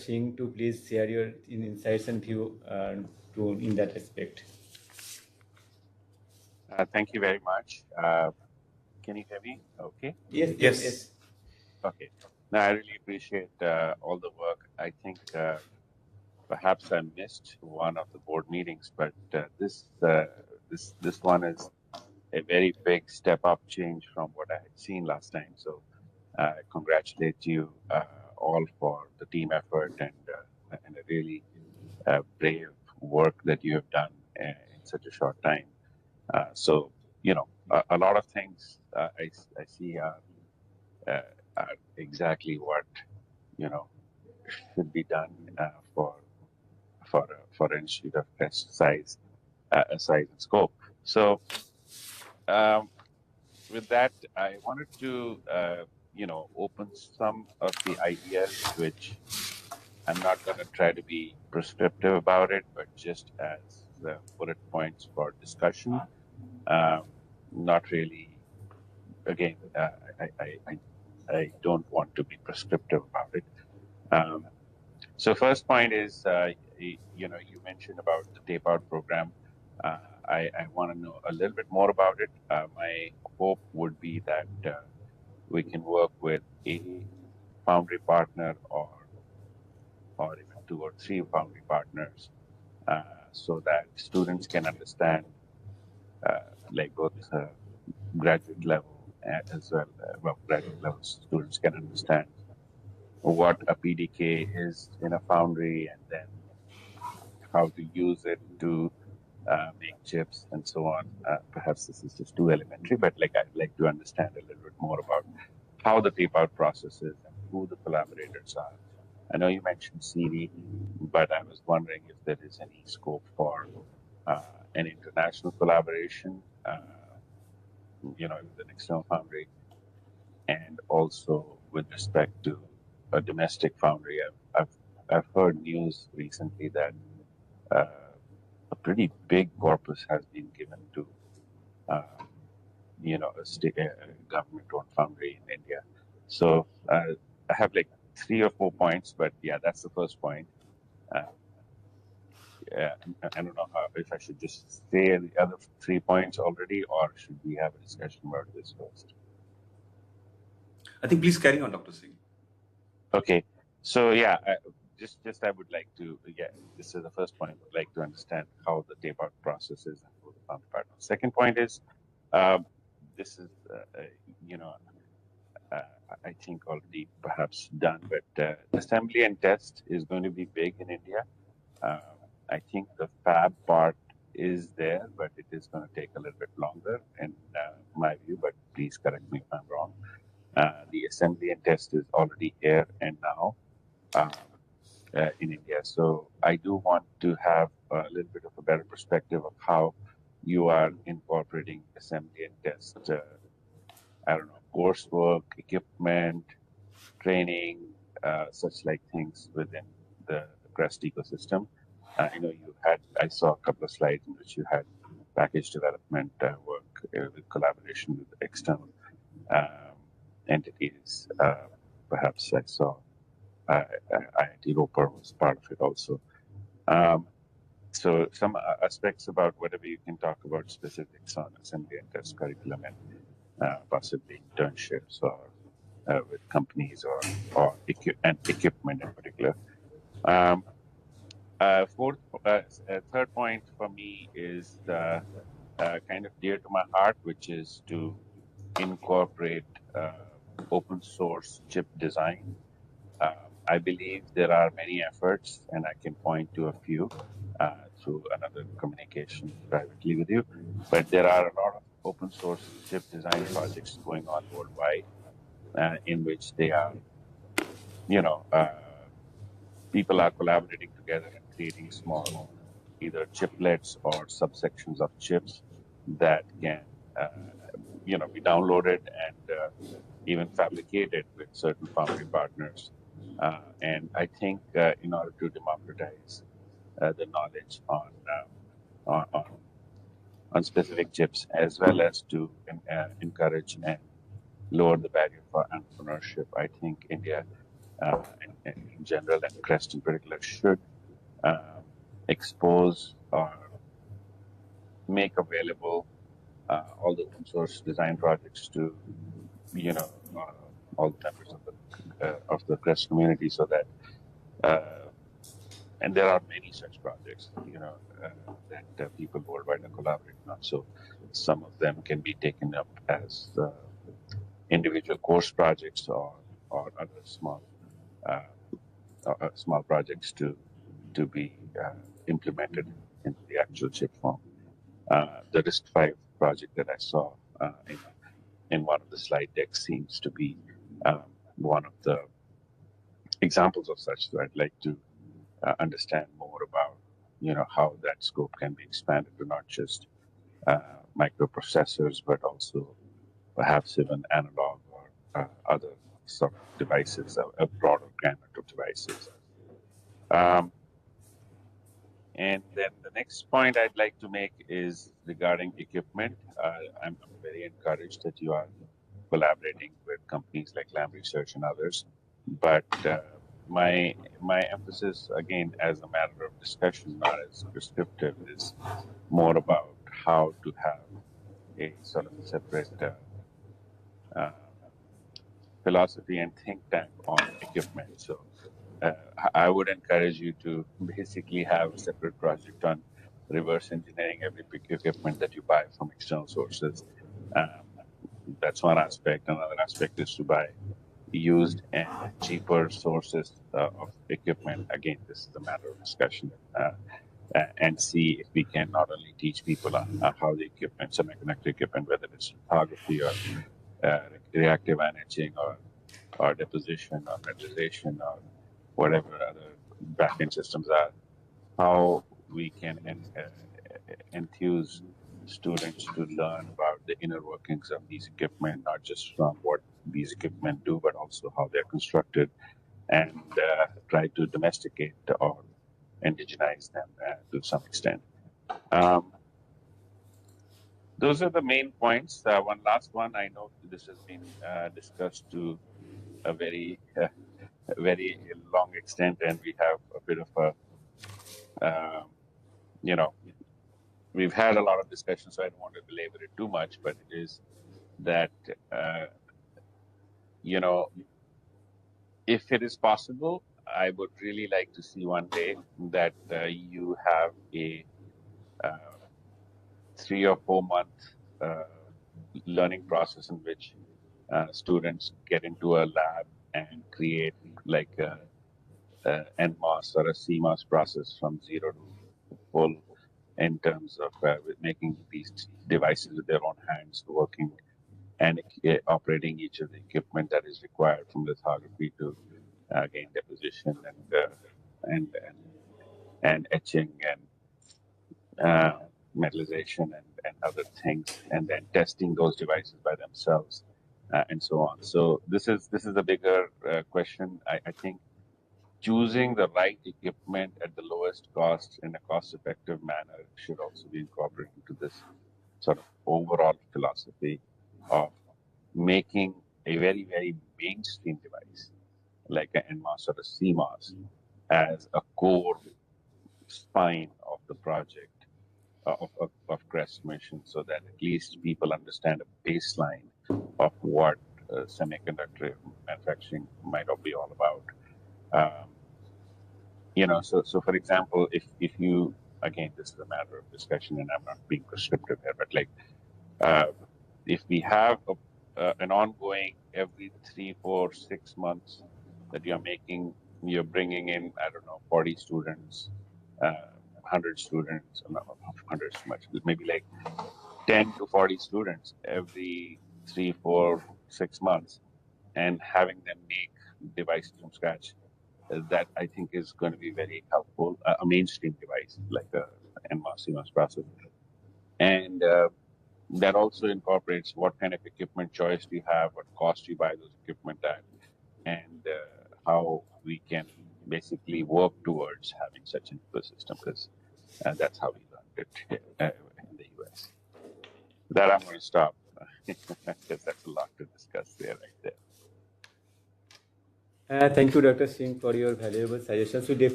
Singh to please share your insights and view in that aspect. Thank you very much. Can you hear me? Okay. Yes, yes, yes. Yes. Okay. No, I really appreciate all the work. I think perhaps I missed one of the board meetings, but this one is a very big step up change from what I had seen last time. So I congratulate you all for the team effort and a really brave work that you have done in such a short time. So, a lot of things I see uh, are exactly what, you know, should be done for an institute of test size and scope. So, um, with that, I wanted to, open some of the ideas which I'm not going to try to be prescriptive about it, but just as bullet points for discussion. Um, Not really. Again, I don't want to be prescriptive about it. Um, so first point is, you mentioned about the tape out program. Uh, I want to know a little bit more about it. My hope would be that we can work with a foundry partner or even two or three foundry partners, so that students can understand, like both graduate level as well, graduate level students can understand what a PDK is in a foundry and then how to use it to make chips and so on. Perhaps this is just too elementary, but like I'd like to understand a little bit more about how the tape out process is and who the collaborators are. I know you mentioned CD, but I was wondering if there is any scope for an international collaboration, with an external foundry, and also with respect to a domestic foundry. I've heard news recently that a pretty big corpus has been given to uh, a government-owned foundry in India. So I have like 3 or 4 points, but yeah, that's the first point. Uh, yeah, I don't know if I should just say the other 3 points already, or should we have a discussion about this first? I think please carry on, Dr. Singh. Okay, so yeah, just I would like to, this is the first point. I would like to understand how the tape out process is and who the foundry partner. Second point is, this is you know uh, I think already perhaps done, but assembly and test is going to be big in India. I think the fab part is there, but it is going to take a little bit longer in my view, but please correct me if I'm wrong. The assembly and test is already here and now in India. So I do want to have a little bit of a better perspective of how you are incorporating assembly and test, I don't know, coursework, equipment, training, such like things within the CREST ecosystem. I saw a couple of slides in which you had package development work with collaboration with external um, entities. Perhaps I saw IIT Roper was part of it also. Um, so some aspects about whatever you can talk about specifics on assembly and test curriculum and possibly internships or with companies and equipment in particular. Um, third point for me is kind of dear to my heart, which is to incorporate open source chip design. I believe there are many efforts, and I can point to a few through another communication privately with you. But there are a lot of open source chip design projects going on worldwide, in which they are, people are collaborating together and creating small, either chiplets or subsections of chips that can, be downloaded and even fabricated with certain foundry partners. And I think in order to democratize the knowledge on specific chips, as well as to encourage and lower the barrier for entrepreneurship, I think India in general, and CREST in particular, should expose or make available all the open source design projects to all the members of the CREST community, so that and there are many such projects that people worldwide are collaborating on. So some of them can be taken up as individual course projects or other small projects to be implemented in the actual chip form. The RISC-V project that I saw in one of the slide decks seems to be one of the examples of such. So I'd like to understand more about how that scope can be expanded to not just microprocessors, but also perhaps even analog or other sort of devices, a broader gamut of devices. And then the next point I'd like to make is regarding equipment. I'm very encouraged that you are collaborating with companies like Lam Research and others. But my emphasis, again, as a matter of discussion, not as prescriptive, is more about how to have a sort of separate philosophy and think tank on equipment. So I would encourage you to basically have a separate project on reverse engineering every equipment that you buy from external sources. That's one aspect. Another aspect is to buy used and cheaper sources of equipment. Again, this is a matter of discussion. And see if we can not only teach people how the equipment, semiconductor equipment, whether it's lithography or reactive ion etching or deposition or metallization or whatever other backend systems are, how we can enthuse students to learn about the inner workings of these equipment, not just from what these equipment do, but also how they're constructed, and try to domesticate or indigenize them to some extent. Those are the main points. One last one. I know this has been discussed to a very long extent, and we have a bit of a, we've had a lot of discussion, so I don't want to belabor it too much, but it is that, if it is possible, I would really like to see one day that you have a 3 or 4 month learning process in which students get into a lab and create like a NMOS or a CMOS process from zero to full, in terms of making these devices with their own hands, working and operating each of the equipment that is required, from lithography to gain deposition and etching and metallization and other things, and then testing those devices by themselves and so on. So this is a bigger question. I think choosing the right equipment at the lowest cost in a cost-effective manner should also be incorporated into this sort of overall philosophy of making a very, very mainstream device like an NMOS or a CMOS as a core spine of the project of CREST mission, so that at least people understand a baseline of what semiconductor manufacturing might be all about. So for example, if you, again, this is a matter of discussion, and I'm not being prescriptive here, but like if we have an ongoing every 3, 4, 6 months that you're bringing in, I don't know, 40 students, 100 students, not 100 too much, maybe like 10 to 40 students every 3, 4, 6 months, and having them make devices from scratch. That I think is going to be very helpful. A mainstream device like a NMOS CMOS process, and that also incorporates what kind of equipment choice do you have, what cost you buy those equipment at, and how we can basically work towards having such an ecosystem, because that's how we learned it in the US. That I'm going to stop because that's a lot to discuss there, right there. Thank you, Dr. Singh, for your valuable suggestions. We definitely